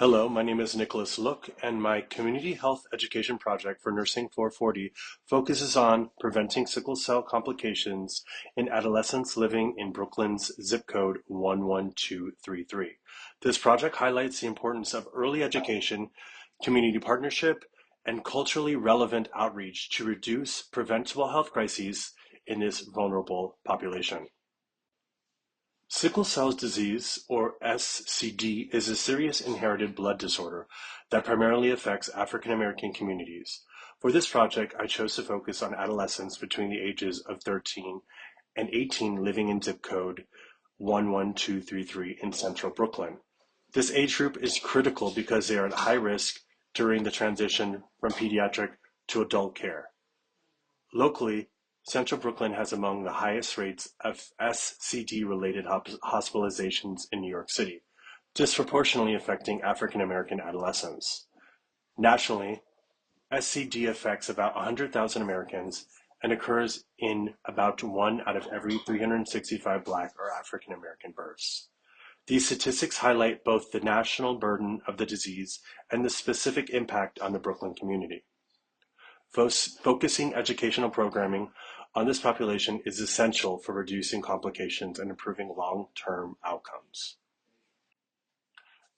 Hello, my name is Nicholas Look, and my community health education project for Nursing 440 focuses on preventing sickle cell complications in adolescents living in Brooklyn's zip code 11233. This project highlights the importance of early education, community partnership, and culturally relevant outreach to reduce preventable health crises in this vulnerable population. Sickle cell disease, or SCD, is a serious inherited blood disorder that primarily affects African American communities. For this project, I chose to focus on adolescents between the ages of 13 and 18 living in zip code 11233 in central Brooklyn. This age group is critical because they are at high risk during the transition from pediatric to adult care. Locally, Central Brooklyn has among the highest rates of SCD-related hospitalizations in New York City, disproportionately affecting African American adolescents. Nationally, SCD affects about 100,000 Americans and occurs in about 1 out of every 365 Black or African American births. These statistics highlight both the national burden of the disease and the specific impact on the Brooklyn community. Focusing educational programming on this population is essential for reducing complications and improving long-term outcomes.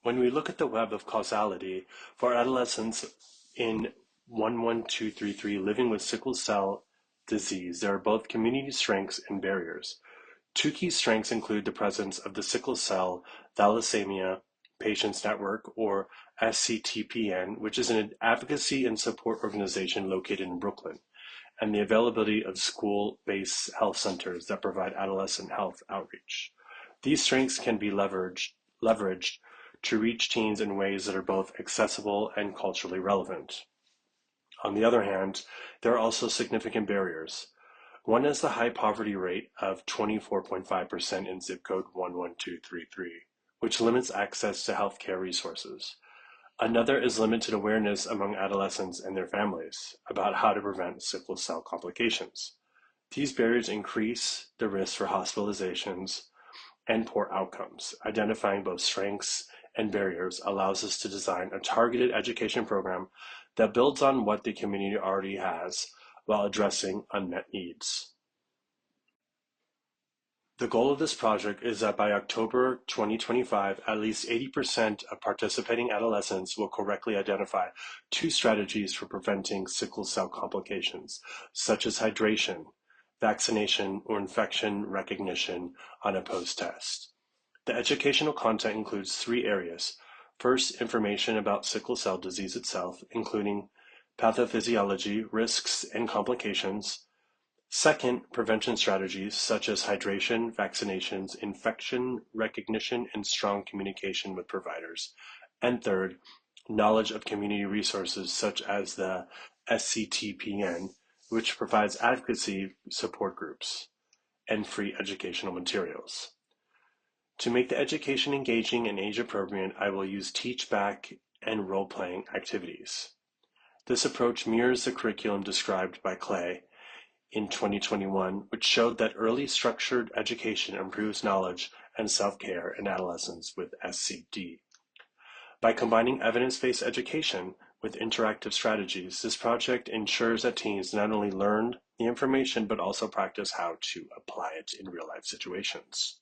When we look at the web of causality for adolescents in 11233 living with sickle cell disease, there are both community strengths and barriers. Two key strengths include the presence of the Sickle Cell Thalassemia Patients Network, or SCTPN, which is an advocacy and support organization located in Brooklyn, and the availability of school-based health centers that provide adolescent health outreach. These strengths can be leveraged to reach teens in ways that are both accessible and culturally relevant. On the other hand, there are also significant barriers. One is the high poverty rate of 24.5% in zip code 11233, which limits access to healthcare resources. Another is limited awareness among adolescents and their families about how to prevent sickle cell complications. These barriers increase the risk for hospitalizations and poor outcomes. Identifying both strengths and barriers allows us to design a targeted education program that builds on what the community already has while addressing unmet needs. The goal of this project is that by October 2025, at least 80% of participating adolescents will correctly identify 2 strategies for preventing sickle cell complications, such as hydration, vaccination, or infection recognition on a post-test. The educational content includes 3 areas. First, information about sickle cell disease itself, including pathophysiology, risks, and complications. Second, prevention strategies such as hydration, vaccinations, infection recognition, and strong communication with providers. And third, knowledge of community resources such as the SCTPN, which provides advocacy support groups and free educational materials. To make the education engaging and age-appropriate, I will use teach-back and role-playing activities. This approach mirrors the curriculum described by Clay in 2021, which showed that early structured education improves knowledge and self-care in adolescents with SCD. By combining evidence-based education with interactive strategies, this project ensures that teens not only learn the information but also practice how to apply it in real-life situations.